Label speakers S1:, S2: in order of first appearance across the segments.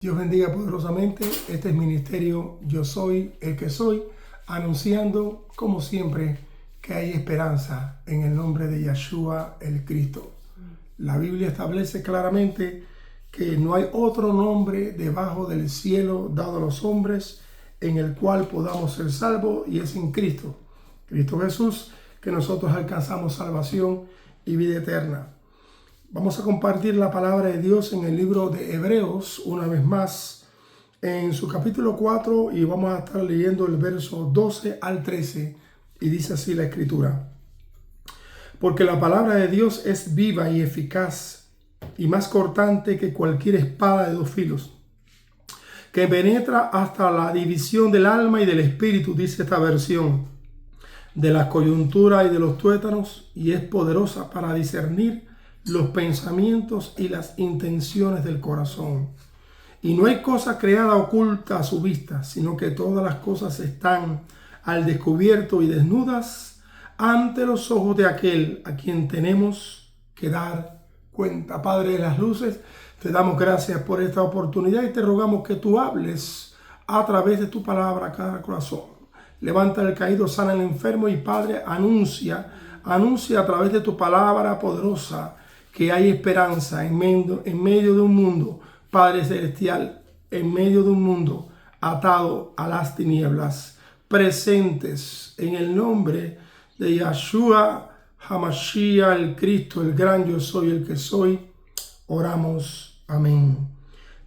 S1: Dios bendiga poderosamente. Este es Ministerio Yo Soy el que Soy, anunciando como siempre que hay esperanza en el nombre de Yeshua el Cristo. La Biblia establece claramente que no hay otro nombre debajo del cielo dado a los hombres en el cual podamos ser salvos, y es en Cristo Jesús, que nosotros alcanzamos salvación y vida eterna. Vamos a compartir la palabra de Dios en el libro de Hebreos, una vez más, en su capítulo 4, y vamos a estar leyendo el verso 12 al 13, y dice así la Escritura: porque la palabra de Dios es viva y eficaz, y más cortante que cualquier espada de dos filos, que penetra hasta la división del alma y del espíritu, dice esta versión, de la coyuntura y de los tuétanos, y es poderosa para discernir los pensamientos y las intenciones del corazón. Y no hay cosa creada oculta a su vista, sino que todas las cosas están al descubierto y desnudas ante los ojos de aquel a quien tenemos que dar cuenta. Padre de las luces, te damos gracias por esta oportunidad y te rogamos que tú hables a través de tu palabra a cada corazón. Levanta el caído, sana al enfermo, y Padre, anuncia a través de tu palabra poderosa que hay esperanza en medio de un mundo, Padre Celestial, en medio de un mundo atado a las tinieblas, presentes en el nombre de Yeshua HaMashiach, el Cristo, el gran Yo Soy el que Soy. Oramos. Amén.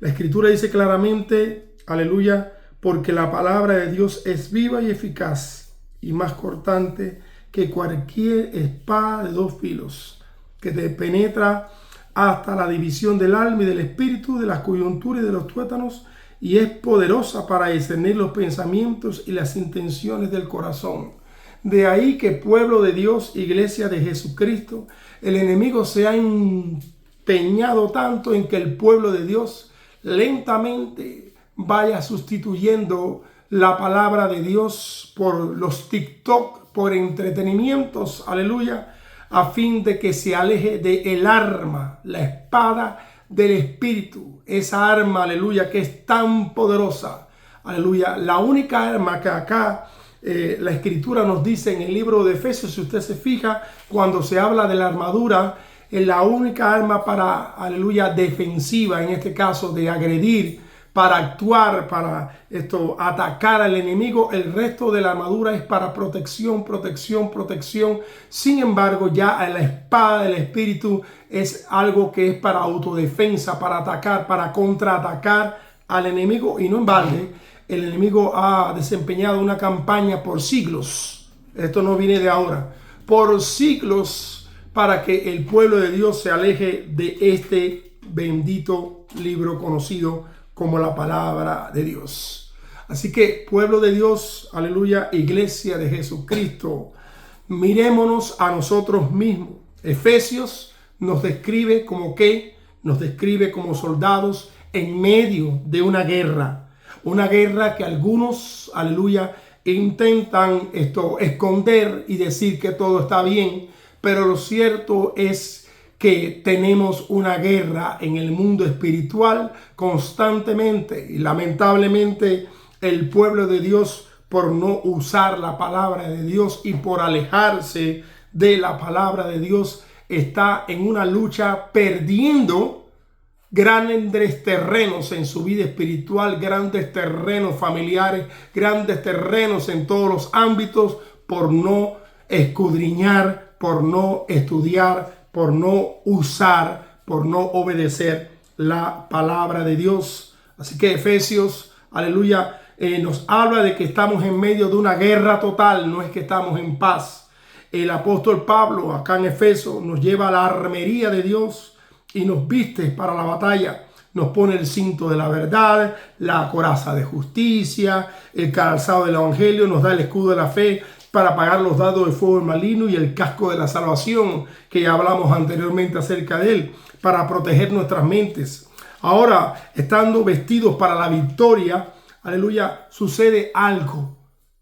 S1: La Escritura dice claramente, aleluya, porque la palabra de Dios es viva y eficaz, y más cortante que cualquier espada de dos filos, que te penetra hasta la división del alma y del espíritu, de las coyunturas y de los tuétanos, y es poderosa para discernir los pensamientos y las intenciones del corazón. De ahí que, pueblo de Dios, iglesia de Jesucristo, el enemigo se ha empeñado tanto en que el pueblo de Dios lentamente vaya sustituyendo la palabra de Dios por los TikTok, por entretenimientos, aleluya, a fin de que se aleje de el arma, la espada del Espíritu, esa arma, aleluya, que es tan poderosa, aleluya. La única arma que acá la Escritura nos dice en el libro de Efesios, si usted se fija, cuando se habla de la armadura, es la única arma para, aleluya, defensiva, en este caso de agredir, para actuar, para atacar al enemigo. El resto de la armadura es para protección. Sin embargo, ya la espada del Espíritu es algo que es para autodefensa, para atacar, para contraatacar al enemigo. Y no en balde, el enemigo ha desempeñado una campaña por siglos. Esto no viene de ahora. Por siglos, para que el pueblo de Dios se aleje de este bendito libro conocido como la palabra de Dios. Así que, pueblo de Dios, aleluya, iglesia de Jesucristo, mirémonos a nosotros mismos. Efesios nos describe como ¿qué? Nos describe como soldados en medio de una guerra que algunos, aleluya, intentan esconder y decir que todo está bien, pero lo cierto es que tenemos una guerra en el mundo espiritual constantemente, y lamentablemente el pueblo de Dios, por no usar la palabra de Dios y por alejarse de la palabra de Dios, está en una lucha perdiendo grandes terrenos en su vida espiritual, grandes terrenos familiares, grandes terrenos en todos los ámbitos, por no escudriñar, por no estudiar, por no usar, por no obedecer la palabra de Dios. Así que Efesios, aleluya, nos habla de que estamos en medio de una guerra total, no es que estamos en paz. El apóstol Pablo, acá en Efeso, nos lleva a la armería de Dios y nos viste para la batalla. Nos pone el cinto de la verdad, la coraza de justicia, el calzado del evangelio, nos da el escudo de la fe para apagar los dardos de fuego del maligno, y el casco de la salvación, que ya hablamos anteriormente acerca de él, para proteger nuestras mentes. Ahora, estando vestidos para la victoria, aleluya, sucede algo: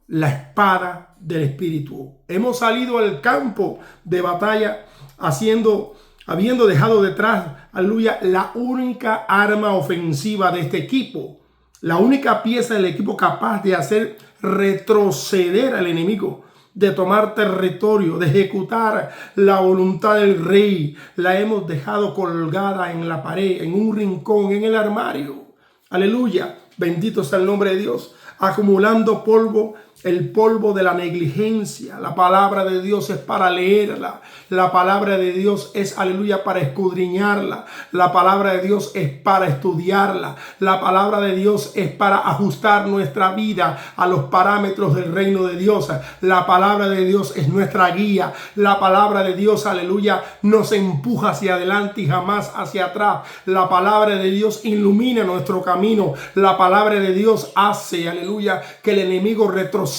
S1: la espada del Espíritu. Hemos salido al campo de batalla haciendo, habiendo dejado detrás, aleluya, la única arma ofensiva de este equipo, la única pieza del equipo capaz de hacer retroceder al enemigo, de tomar territorio, de ejecutar la voluntad del rey, la hemos dejado colgada en la pared, en un rincón, en el armario. Aleluya, bendito sea el nombre de Dios, acumulando polvo, el polvo de la negligencia. La palabra de Dios es para leerla. La palabra de Dios es, aleluya, para escudriñarla. La palabra de Dios es para estudiarla. La palabra de Dios es para ajustar nuestra vida a los parámetros del reino de Dios. La palabra de Dios es nuestra guía. La palabra de Dios, aleluya, nos empuja hacia adelante y jamás hacia atrás. La palabra de Dios ilumina nuestro camino. La palabra de Dios hace, aleluya, que el enemigo retroceda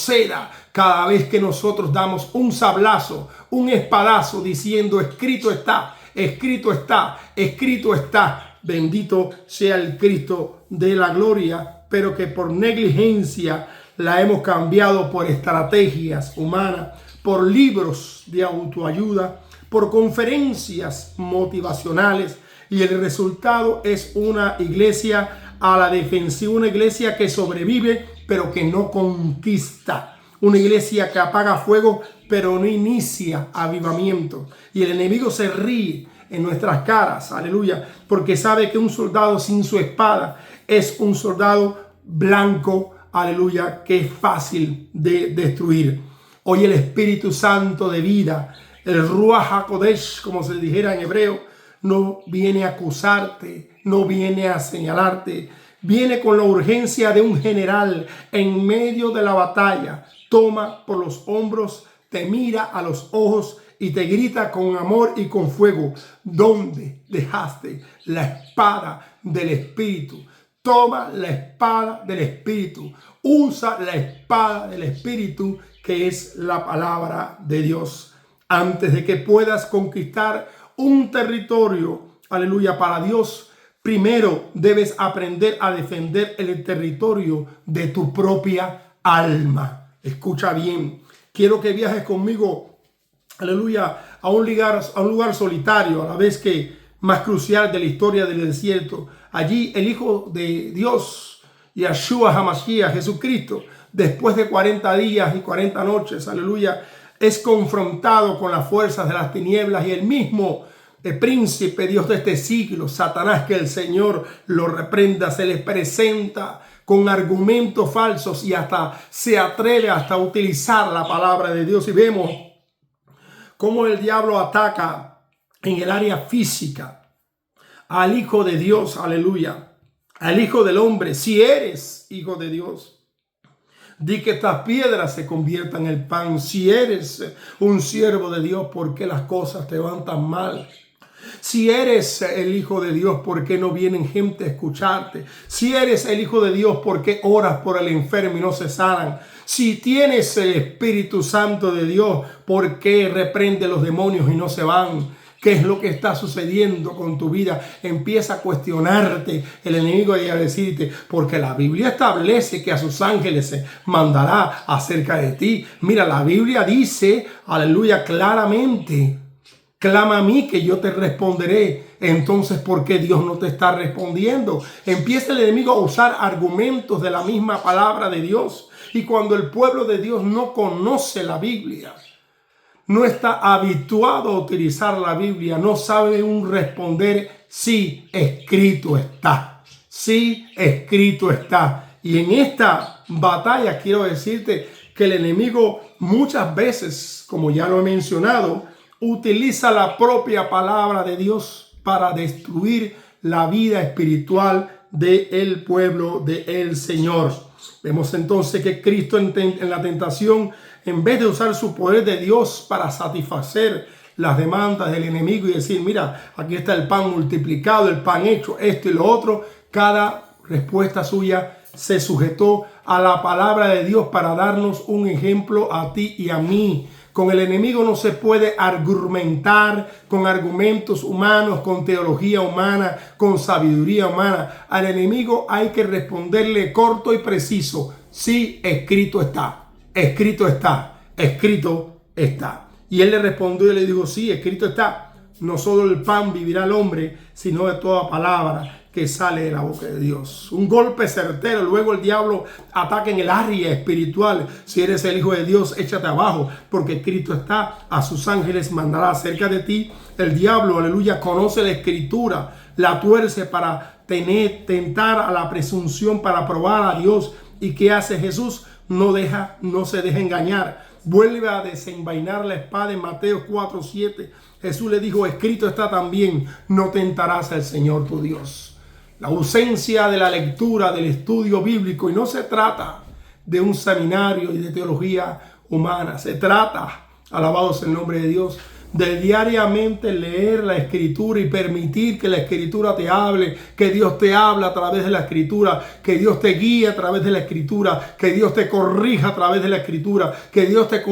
S1: cada vez que nosotros damos un sablazo, un espadazo diciendo: escrito está, escrito está, escrito está. Bendito sea el Cristo de la gloria, pero que por negligencia la hemos cambiado por estrategias humanas, por libros de autoayuda, por conferencias motivacionales, y el resultado es una iglesia a la defensiva, una iglesia que sobrevive pero que no conquista, una iglesia que apaga fuego pero no inicia avivamiento. Y el enemigo se ríe en nuestras caras, aleluya, porque sabe que un soldado sin su espada es un soldado blanco, aleluya, que es fácil de destruir. Hoy el Espíritu Santo de vida, el Ruach HaKodesh, como se dijera en hebreo, no viene a acusarte, no viene a señalarte, viene con la urgencia de un general en medio de la batalla. Toma por los hombros, te mira a los ojos y te grita con amor y con fuego: ¿dónde dejaste la espada del Espíritu? Toma la espada del Espíritu. Usa la espada del Espíritu, que es la palabra de Dios. Antes de que puedas conquistar un territorio, aleluya, para Dios, primero debes aprender a defender el territorio de tu propia alma. Escucha bien. Quiero que viajes conmigo, aleluya, a un lugar solitario, a la vez que más crucial de la historia del desierto. Allí el Hijo de Dios, Yeshua HaMashiach, Jesucristo, después de 40 días y 40 noches, aleluya, es confrontado con las fuerzas de las tinieblas, y el mismo príncipe, Dios de este siglo, Satanás, que el Señor lo reprenda, se les presenta con argumentos falsos y hasta se atreve hasta a utilizar la palabra de Dios. Y vemos cómo el diablo ataca en el área física al Hijo de Dios, aleluya, al Hijo del Hombre. Si eres Hijo de Dios, di que estas piedras se conviertan en pan. Si eres un siervo de Dios, ¿por qué las cosas te van tan mal? Si eres el Hijo de Dios, ¿por qué no vienen gente a escucharte? Si eres el Hijo de Dios, ¿por qué oras por el enfermo y no se sanan? Si tienes el Espíritu Santo de Dios, ¿por qué reprende los demonios y no se van? ¿Qué es lo que está sucediendo con tu vida? Empieza a cuestionarte el enemigo y a decirte, porque la Biblia establece que a sus ángeles se mandará acerca de ti. Mira, la Biblia dice, aleluya, claramente: clama a mí que yo te responderé. Entonces, ¿por qué Dios no te está respondiendo? Empieza el enemigo a usar argumentos de la misma palabra de Dios. Y cuando el pueblo de Dios no conoce la Biblia, no está habituado a utilizar la Biblia, no sabe un responder: sí, escrito está. Sí, escrito está. Y en esta batalla quiero decirte que el enemigo muchas veces, como ya lo he mencionado, utiliza la propia palabra de Dios para destruir la vida espiritual del pueblo del Señor. Vemos entonces que Cristo en la tentación, en vez de usar su poder de Dios para satisfacer las demandas del enemigo y decir: mira, aquí está el pan multiplicado, el pan hecho, esto y lo otro, cada respuesta suya se sujetó a la palabra de Dios para darnos un ejemplo a ti y a mí. Con el enemigo no se puede argumentar con argumentos humanos, con teología humana, con sabiduría humana. Al enemigo hay que responderle corto y preciso: sí, escrito está, escrito está, escrito está. Y él le respondió y le dijo: sí, escrito está. no solo el pan vivirá el hombre, sino de toda palabra que sale de la boca de Dios. Un golpe certero. Luego el diablo ataca en el área espiritual. Si eres el Hijo de Dios, échate abajo, porque Cristo está. A sus ángeles mandará acerca de ti. El diablo, aleluya, conoce la escritura, la tuerce para tentar a la presunción, para probar a Dios. ¿Y qué hace Jesús? No se deja engañar. Vuelve a desenvainar la espada en Mateo 4:7. Jesús le dijo, escrito está también, no tentarás al Señor tu Dios. La ausencia de la lectura, del estudio bíblico, y no se trata de un seminario y de teología humana, se trata, alabado sea el nombre de Dios, de diariamente leer la Escritura y permitir que la Escritura te hable, que Dios te habla a través de la Escritura, que Dios te guíe a través de la Escritura, que Dios te corrija a través de la Escritura, que Dios te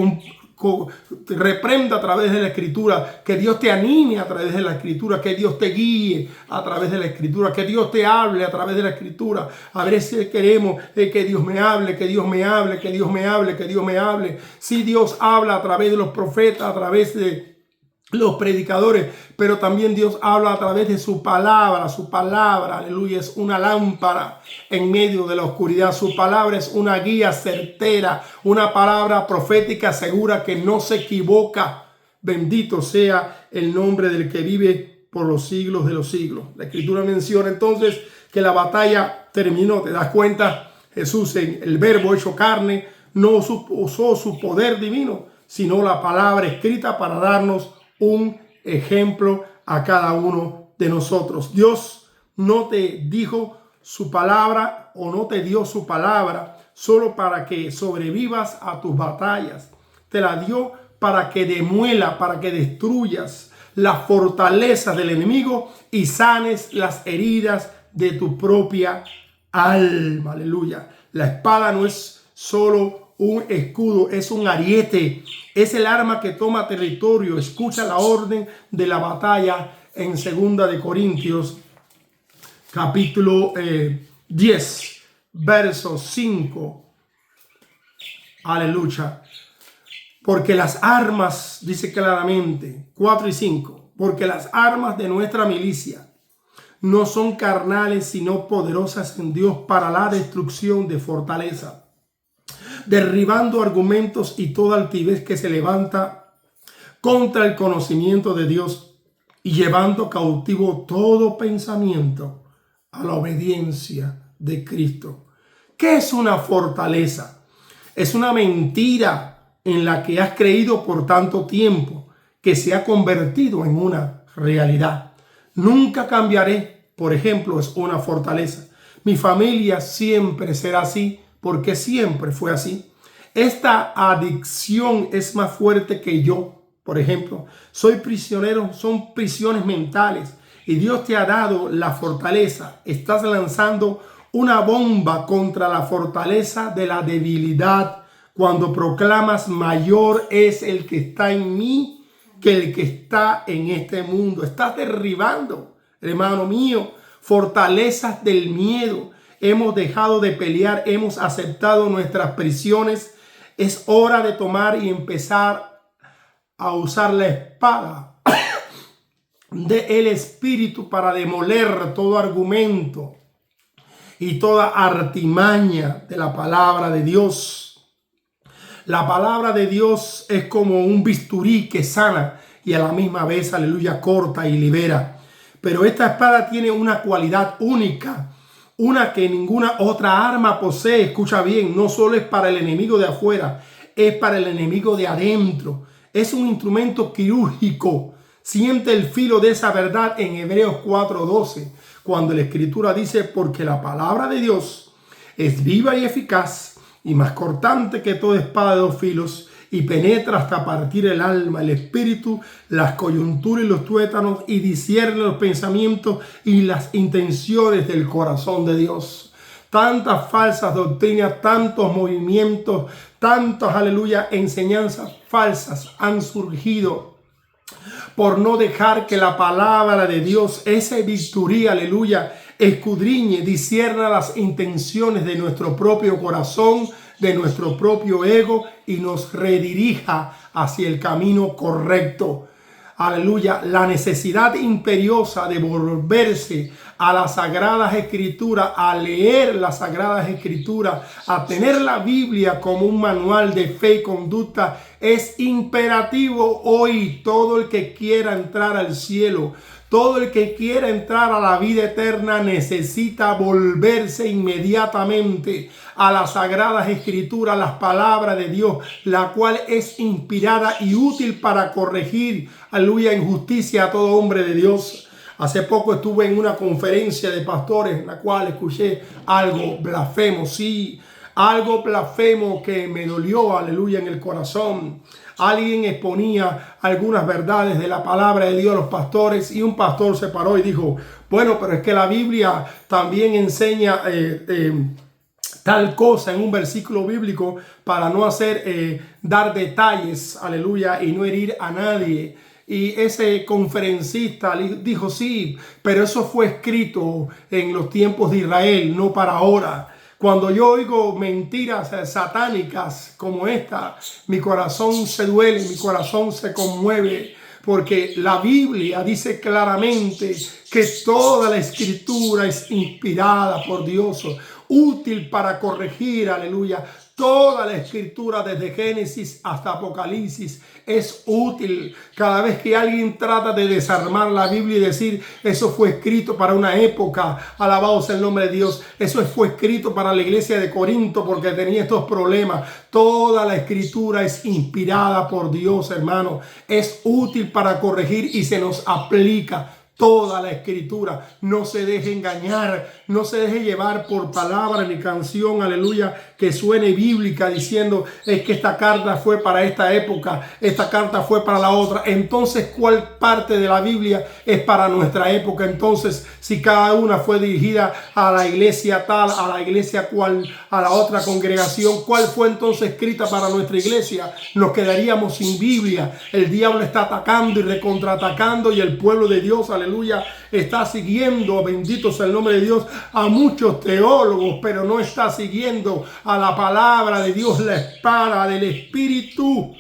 S1: reprenda a través de la Escritura, que Dios te anime a través de la Escritura, que Dios te guíe a través de la Escritura, que Dios te hable a través de la Escritura. A veces queremos que Dios me hable, que Dios me hable, que Dios me hable, que Dios me hable. Si Dios habla a través de los profetas, a través de los predicadores, pero también Dios habla a través de su palabra. Su palabra, aleluya, es una lámpara en medio de la oscuridad. Su palabra es una guía certera, una palabra profética segura que no se equivoca. Bendito sea el nombre del que vive por los siglos de los siglos. La Escritura menciona entonces que la batalla terminó. ¿Te das cuenta? Jesús, en el verbo hecho carne, no usó su poder divino, sino la palabra escrita para darnos un ejemplo a cada uno de nosotros. Dios no te dijo su palabra o no te dio su palabra solo para que sobrevivas a tus batallas. Te la dio para que demuela, para que destruyas las fortalezas del enemigo y sanes las heridas de tu propia alma. Aleluya. La espada no es solo un escudo, es un ariete, es el arma que toma territorio. Escucha la orden de la batalla en 2 de Corintios capítulo 10 verso 5. Aleluya. Porque las armas, dice claramente 4 y 5, porque las armas de nuestra milicia no son carnales, sino poderosas en Dios para la destrucción de fortaleza, derribando argumentos y toda altivez que se levanta contra el conocimiento de Dios y llevando cautivo todo pensamiento a la obediencia de Cristo. ¿Qué es una fortaleza? Es una mentira en la que has creído por tanto tiempo que se ha convertido en una realidad. Nunca cambiaré, por ejemplo, es una fortaleza. Mi familia siempre será así, porque siempre fue así. Esta adicción es más fuerte que yo. Por ejemplo, soy prisionero, son prisiones mentales y Dios te ha dado la fortaleza. Estás lanzando una bomba contra la fortaleza de la debilidad cuando proclamas: mayor es el que está en mí que el que está en este mundo. Estás derribando, hermano mío, fortalezas del miedo. Hemos dejado de pelear, hemos aceptado nuestras prisiones. Es hora de tomar y empezar a usar la espada del Espíritu para demoler todo argumento y toda artimaña de la palabra de Dios. La palabra de Dios es como un bisturí que sana y a la misma vez, aleluya, corta y libera. Pero esta espada tiene una cualidad única, una que ninguna otra arma posee. Escucha bien, no solo es para el enemigo de afuera, es para el enemigo de adentro. Es un instrumento quirúrgico. Siente el filo de esa verdad en Hebreos 4:12, cuando la Escritura dice: porque la palabra de Dios es viva y eficaz y más cortante que toda espada de dos filos, y penetra hasta partir el alma, el espíritu, las coyunturas y los tuétanos, y discierne los pensamientos y las intenciones del corazón de Dios. Tantas falsas doctrinas, tantos movimientos, tantas, aleluya, enseñanzas falsas han surgido por no dejar que la palabra de Dios, ese bisturí, aleluya, escudriñe, discierna las intenciones de nuestro propio corazón, de nuestro propio ego, y nos redirija hacia el camino correcto. aleluya, la necesidad imperiosa de volverse a las Sagradas Escrituras, a leer las Sagradas Escrituras, a tener la Biblia como un manual de fe y conducta, es imperativo hoy. Todo el que quiera entrar al cielo, todo el que quiera entrar a la vida eterna, necesita volverse inmediatamente a las Sagradas Escrituras, las palabras de Dios, la cual es inspirada y útil para corregir, aleluya, injusticia a todo hombre de Dios. Hace poco estuve en una conferencia de pastores en la cual escuché algo blasfemo, sí, algo blasfemo que me dolió, aleluya, en el corazón. Alguien exponía algunas verdades de la palabra de Dios a los pastores y un pastor se paró y dijo, bueno, pero es que la Biblia también enseña tal cosa en un versículo bíblico para no dar detalles, aleluya, y no herir a nadie. Y ese conferencista dijo, sí, pero eso fue escrito en los tiempos de Israel, no para ahora. Cuando yo oigo mentiras satánicas como esta, mi corazón se duele, mi corazón se conmueve, porque la Biblia dice claramente que toda la Escritura es inspirada por Dios, útil para corregir, aleluya. Toda la Escritura desde Génesis hasta Apocalipsis es útil. Cada vez que alguien trata de desarmar la Biblia y decir eso fue escrito para una época, alabado sea el nombre de Dios, eso fue escrito para la iglesia de Corinto porque tenía estos problemas. Toda la Escritura es inspirada por Dios, hermano. Es útil para corregir y se nos aplica. Toda la Escritura. No se deje engañar, no se deje llevar por palabra ni canción, aleluya, que suene bíblica diciendo es que esta carta fue para esta época, esta carta fue para la otra. Entonces, ¿cuál parte de la Biblia es para nuestra época? Entonces, si cada una fue dirigida a la iglesia tal, a la iglesia cual, a la otra congregación, ¿cuál fue entonces escrita para nuestra iglesia? Nos quedaríamos sin Biblia. El diablo está atacando y recontraatacando y el pueblo de Dios, aleluya, está siguiendo, bendito sea el nombre de Dios, a muchos teólogos, pero no está siguiendo a la palabra de Dios, la espada del Espíritu.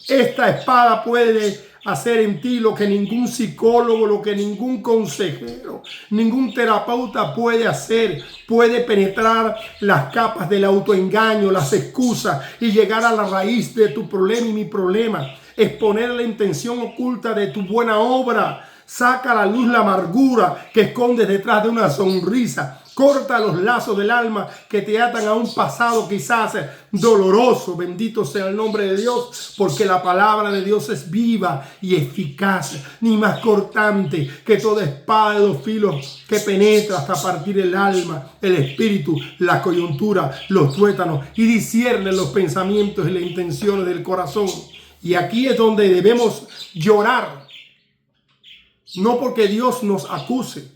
S1: Esta espada puede hacer en ti lo que ningún psicólogo, lo que ningún consejero, ningún terapeuta puede hacer. Puede penetrar las capas del autoengaño, las excusas y llegar a la raíz de tu problema y mi problema. Exponer la intención oculta de tu buena obra. Saca a la luz la amargura que escondes detrás de una sonrisa. Corta los lazos del alma que te atan a un pasado quizás doloroso. Bendito sea el nombre de Dios, porque la palabra de Dios es viva y eficaz, ni más cortante que toda espada de dos filos que penetra hasta partir el alma, el espíritu, la coyuntura, los tuétanos y discierne los pensamientos y las intenciones del corazón. Y aquí es donde debemos llorar. No porque Dios nos acuse,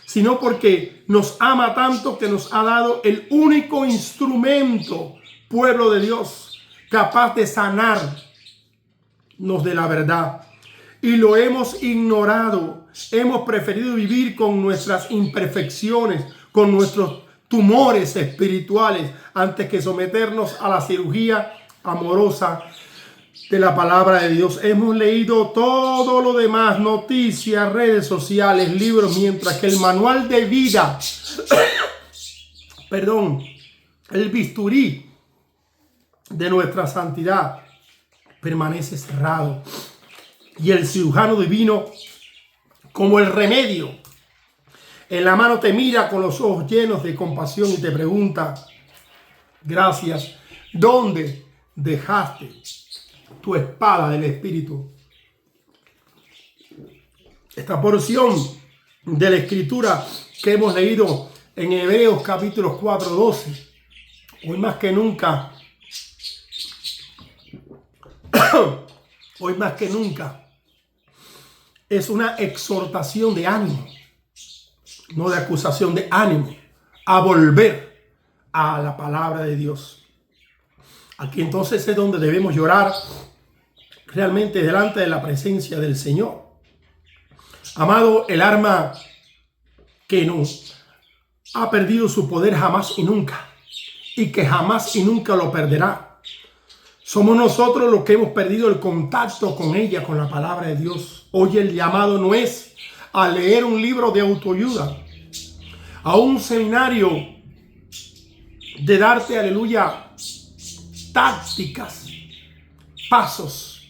S1: sino porque nos ama tanto que nos ha dado el único instrumento, pueblo de Dios, capaz de sanarnos de la verdad. Y lo hemos ignorado. Hemos preferido vivir con nuestras imperfecciones, con nuestros tumores espirituales, antes que someternos a la cirugía amorosa de la palabra de Dios. Hemos leído todo lo demás, noticias, redes sociales, libros, mientras que el manual de vida, el bisturí de nuestra santidad permanece cerrado. Y el cirujano divino, como el remedio, en la mano te mira con los ojos llenos de compasión y te pregunta, gracias, ¿dónde dejaste tu espada del Espíritu? Esta porción de la Escritura que hemos leído en Hebreos capítulos 4:12, hoy más que nunca, es una exhortación de ánimo, no de acusación, de ánimo, a volver a la palabra de Dios. Aquí entonces es donde debemos llorar realmente delante de la presencia del Señor. Amado, el arma que no ha perdido su poder jamás y nunca, y que jamás y nunca lo perderá, somos nosotros los que hemos perdido el contacto con ella, con la palabra de Dios. Hoy el llamado no es a leer un libro de autoayuda, a un seminario de darte, aleluya, tácticas, pasos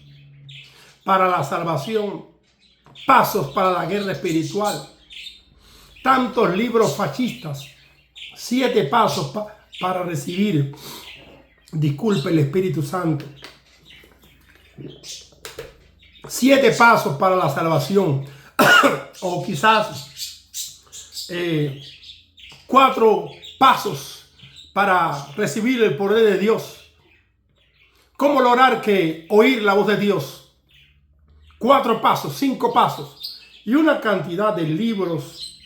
S1: para la salvación, pasos para la guerra espiritual. Tantos libros fascistas, 7 pasos para recibir, disculpe, el Espíritu Santo. 7 pasos para la salvación. O quizás 4 pasos para recibir el poder de Dios. ¿Cómo lograr que oír la voz de Dios? 4 pasos, 5 pasos y una cantidad de libros,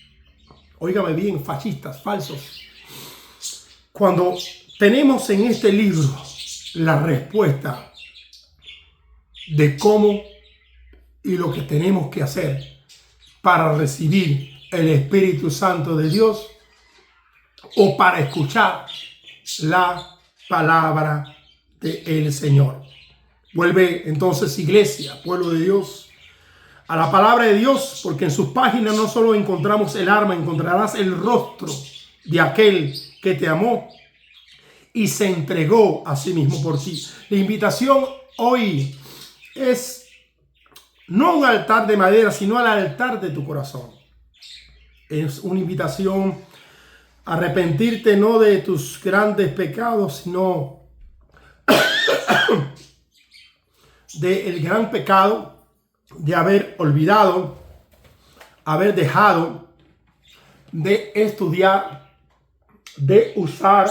S1: óigame bien, fascistas, falsos. Cuando tenemos en este libro la respuesta de cómo y lo que tenemos que hacer para recibir el Espíritu Santo de Dios o para escuchar la palabra del Señor. Vuelve entonces, iglesia, pueblo de Dios, a la palabra de Dios, porque en sus páginas no solo encontramos el arma, encontrarás el rostro de aquel que te amó y se entregó a sí mismo por ti. La invitación hoy es no a un altar de madera, sino al altar de tu corazón. Es una invitación a arrepentirte no de tus grandes pecados, sino del gran pecado de haber olvidado, haber dejado de estudiar, de usar,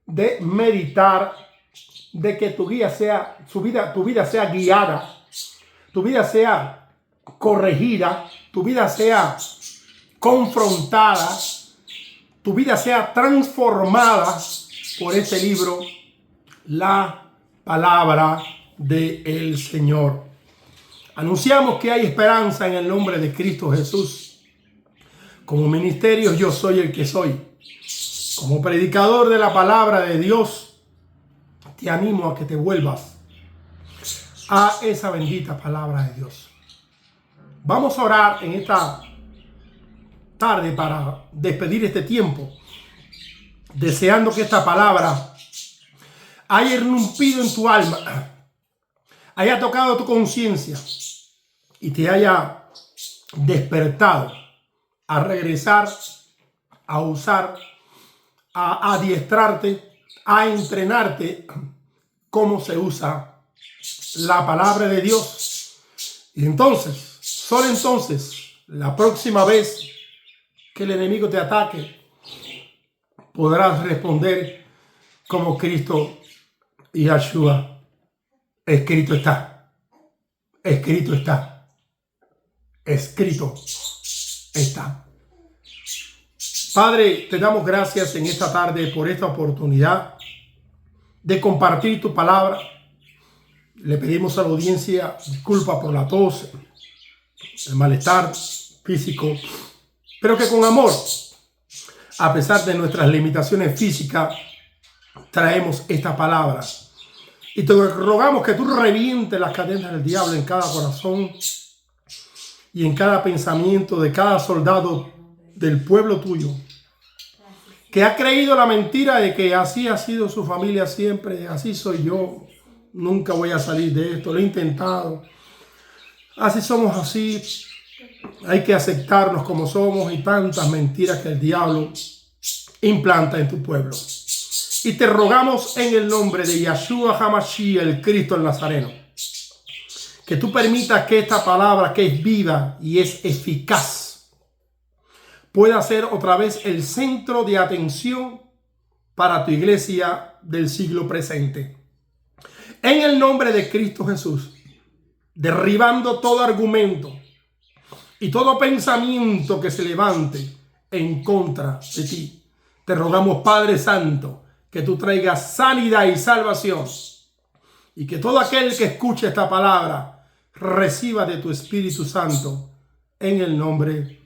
S1: de meditar, de que tu vida sea guiada, tu vida sea corregida, tu vida sea confrontada, tu vida sea transformada por este libro, la palabra del Señor. Anunciamos que hay esperanza en el nombre de Cristo Jesús. Como ministerio, yo soy el que soy. Como predicador de la palabra de Dios, te animo a que te vuelvas a esa bendita palabra de Dios. Vamos a orar en esta tarde para despedir este tiempo, deseando que esta palabra haya irrumpido en tu alma, haya tocado tu conciencia y te haya despertado a regresar, a usar, a adiestrarte, a entrenarte cómo se usa la palabra de Dios. Y entonces, solo entonces, la próxima vez que el enemigo te ataque, podrás responder como Cristo y Yeshua. Escrito está, escrito está, escrito está. Padre, te damos gracias en esta tarde por esta oportunidad de compartir tu palabra. Le pedimos a la audiencia disculpa por la tos, el malestar físico, pero que con amor, a pesar de nuestras limitaciones físicas, traemos esta palabra. Y te rogamos que tú revientes las cadenas del diablo en cada corazón y en cada pensamiento de cada soldado del pueblo tuyo, que ha creído la mentira de que así ha sido su familia siempre, así soy yo, nunca voy a salir de esto, lo he intentado, así somos así, hay que aceptarnos como somos y tantas mentiras que el diablo implanta en tu pueblo. Y te rogamos en el nombre de Yeshua HaMashiach, el Cristo el Nazareno, que tú permitas que esta palabra, que es viva y es eficaz, pueda ser otra vez el centro de atención para tu iglesia del siglo presente. En el nombre de Cristo Jesús, derribando todo argumento y todo pensamiento que se levante en contra de ti. Te rogamos, Padre Santo, que tú traigas sanidad y salvación y que todo aquel que escuche esta palabra reciba de tu Espíritu Santo en el nombre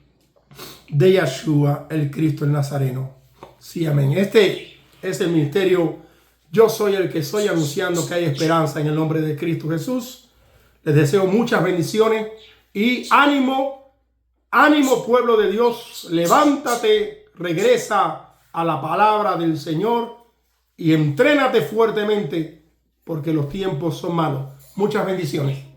S1: de Yeshua, el Cristo el Nazareno. Sí, amén. Este es el ministerio Yo Soy el que Soy, anunciando que hay esperanza en el nombre de Cristo Jesús. Les deseo muchas bendiciones. Y ánimo, ánimo pueblo de Dios, levántate, regresa a la palabra del Señor y entrénate fuertemente porque los tiempos son malos. Muchas bendiciones.